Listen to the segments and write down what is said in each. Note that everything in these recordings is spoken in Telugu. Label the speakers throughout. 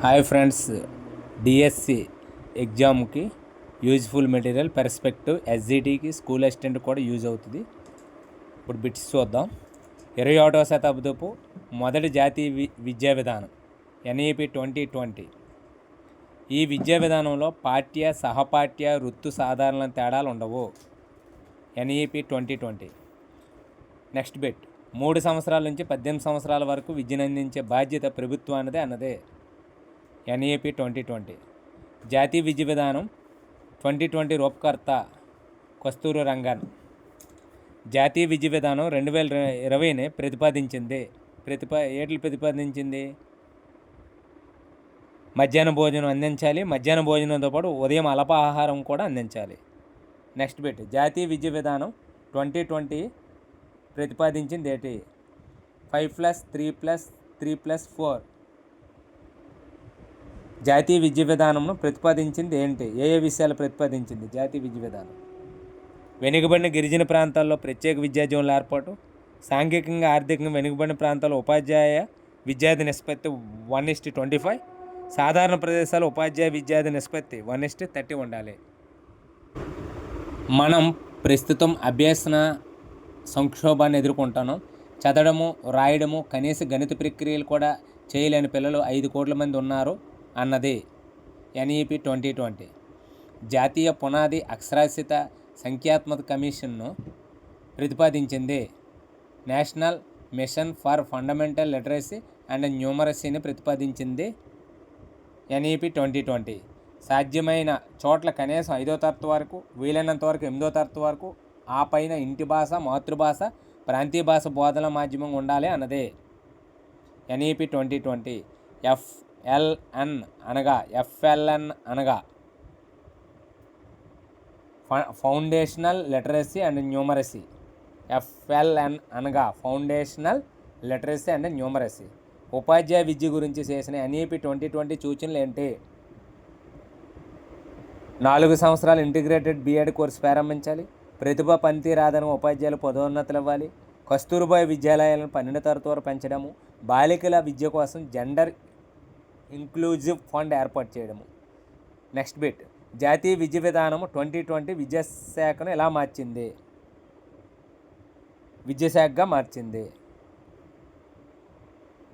Speaker 1: హాయ్ ఫ్రెండ్స్, డిఎస్సి ఎగ్జామ్కి యూజ్ఫుల్ మెటీరియల్ పర్స్పెక్టివ్ ఎస్జిటికి స్కూల్ అసిస్టెంట్ కూడా యూజ్ అవుతుంది. ఇప్పుడు బిట్స్ చూద్దాం. 21వ శతాబ్దపు మొదటి జాతీయ విద్యా విధానం ఎన్ఈపి 2020. ఈ విద్యా విధానంలో పాఠ్య, సహపాఠ్య, వృత్తు సాధారణ తేడాలు ఉండవు. ఎన్ఈపి 2020. Next bit. 3 సంవత్సరాల నుంచి 18 సంవత్సరాల వరకు విద్యను అందించే బాధ్యత ప్రభుత్వానిదే అన్నదే. ఎన్ఈపి 2020. జాతీయ విద్య విధానం 2020 రూపకర్త కస్తూరి రంగన్. జాతీయ విద్య విధానం 2020ని ప్రతిపాదించింది. ప్రతిపాదించింది మధ్యాహ్న భోజనం అందించాలి. మధ్యాహ్న భోజనంతో పాటు ఉదయం అల్పాహారం కూడా అందించాలి. Next bit. జాతీయ విద్య విధానం 2020 ప్రతిపాదించింది ఏంటి? 5+3+3+4. జాతీయ విద్య విధానంను ప్రతిపాదించింది ఏంటి? ఏ విషయాలు ప్రతిపాదించింది జాతీయ విద్య విధానం? వెనుకబడిన గిరిజన ప్రాంతాల్లో ప్రత్యేక విద్యా జోన్ల ఏర్పాటు, సాంఘికంగా ఆర్థికంగా వెనుకబడిన ప్రాంతాల్లో ఉపాధ్యాయ విద్యార్థి నిష్పత్తి 1:25, సాధారణ ప్రదేశాల్లో ఉపాధ్యాయ విద్యార్థి నిష్పత్తి 1:30 ఉండాలి. మనం ప్రస్తుతం అభ్యసన సంక్షోభాన్ని ఎదుర్కొంటున్నాం. చదవడము, రాయడము, కనీస గణిత ప్రక్రియలు కూడా చేయలేని పిల్లలు 5 కోట్ల మంది ఉన్నారు అన్నది ఎన్ఈపి 2020. జాతీయ పునాది అక్షరాస్యత సంఖ్యాత్మక కమిషన్ను ప్రతిపాదించింది. National mission for fundamental literacy and న్యూమరసీని ప్రతిపాదించింది ఎన్ఈపి 2020. సాధ్యమైన చోట్ల కనీసం 5వ తరగతి వరకు, వీలైనంత వరకు 8వ తరగతి వరకు, ఆ పైన ఇంటి భాష, మాతృభాష, ప్రాంతీయ భాష బోధన మాధ్యమం ఉండాలి అన్నదే ఎన్ఈపి 2020. ఎఫ్ఎల్ఎన్ అనగా foundational literacy and numeracy. FLN అనగా ఫౌండేషనల్ లిటరసీ అండ్ న్యూమరసీ. ఉపాధ్యాయ విద్య గురించి చేసిన ఎన్ఈపి 2020 సూచనలు ఏంటి? 4 సంవత్సరాలు ఇంటిగ్రేటెడ్ బిఎడ్ కోర్సు ప్రారంభించాలి. ప్రతిభ పనితీరు ఆధారంగా ఉపాధ్యాయులు పదోన్నతులు ఇవ్వాలి. కస్తూర్బా విద్యాలయాలను 12వ తరగతి వరకు పెంచడము. బాలికల విద్య కోసం జెండర్ ఇంక్లూజివ్ ఫండ్ ఏర్పాటు చేయడము. Next bit. జాతీయ విద్య విధానము 2020 విద్యాశాఖను ఎలా మార్చింది? విద్యాశాఖగా మార్చింది.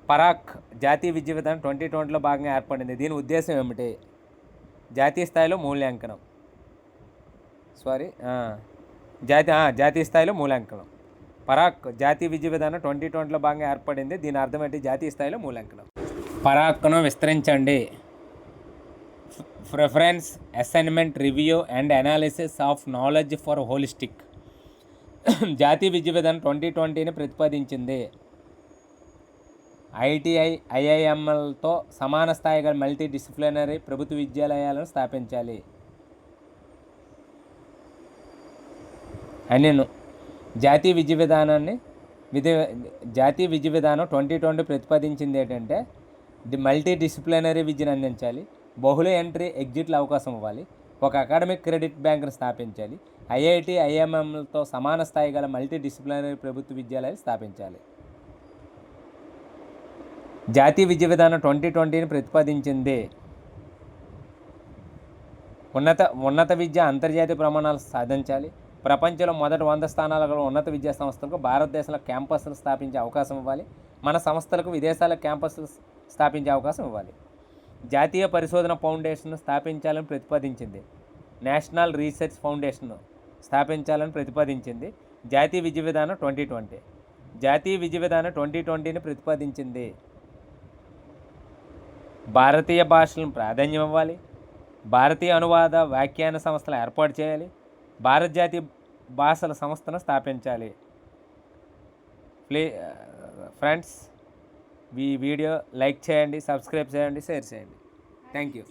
Speaker 1: పరాక్ జాతీయ విద్య విధానం 2020లో భాగంగా ఏర్పడింది. దీని ఉద్దేశం ఏమిటి? జాతీయ స్థాయిలో మూల్యాంకనం. జాతీయ స్థాయిలో మూల్యాంకనం. పరాక్ జాతీయ విద్య విధానం 2020లో భాగంగా ఏర్పడింది. దీని అర్థం ఏంటి? జాతీయ స్థాయిలో మూల్యాంకనం. పరాక్ను విస్తరించండి. Preference, assignment, review and analysis of knowledge for holistic. జాతీయ విద్య విధానం 2020ని ప్రతిపాదించింది. ఐటీఐ, ఐఐఎంలతో సమాన స్థాయి గల మల్టీ డిసిప్లినరీ ప్రభుత్వ విద్యాలయాలను స్థాపించాలి. నేను జాతీయ విద్య విధానం 2020 ప్రతిపాదించింది ఏంటంటే మల్టీ డిసిప్లినరీ విద్యను అందించాలి. బహుళ ఎంట్రీ ఎగ్జిట్ల అవకాశం ఇవ్వాలి. ఒక అకాడమిక్ క్రెడిట్ బ్యాంకును స్థాపించాలి. ఐఐటి, ఐఎంఎంలతో సమాన స్థాయి గల మల్టీ డిసిప్లినరీ ప్రభుత్వ విద్యాలయాలు స్థాపించాలి. జాతీయ విద్య విధానం 2020ని ప్రతిపాదించింది. ఉన్నత విద్య అంతర్జాతీయ ప్రమాణాలు సాధించాలి. ప్రపంచంలో మొదటి 100 స్థానాల గల ఉన్నత విద్యా సంస్థలకు భారతదేశంలో క్యాంపస్లు స్థాపించే అవకాశం ఇవ్వాలి. మన సంస్థలకు విదేశాల క్యాంపస్లు స్థాపించే అవకాశం ఇవ్వాలి. జాతీయ పరిశోధన ఫౌండేషన్ను స్థాపించాలని ప్రతిపాదించింది. నేషనల్ రీసెర్చ్ ఫౌండేషన్ను స్థాపించాలని ప్రతిపాదించింది. జాతీయ విద్య విధానం 2020. జాతీయ విద్య విధానం 2020ని ప్రతిపాదించింది. భారతీయ భాషలను ప్రాధాన్యం ఇవ్వాలి. భారతీయ అనువాద వ్యాఖ్యాన సంస్థలు ఏర్పాటు చేయాలి. భారత జాతీయ భాషల సంస్థను స్థాపించాలి. ఫ్రెండ్స్, ఈ వీడియో లైక్ చేయండి, సబ్స్క్రైబ్ చేయండి, షేర్ చేయండి. Thank you.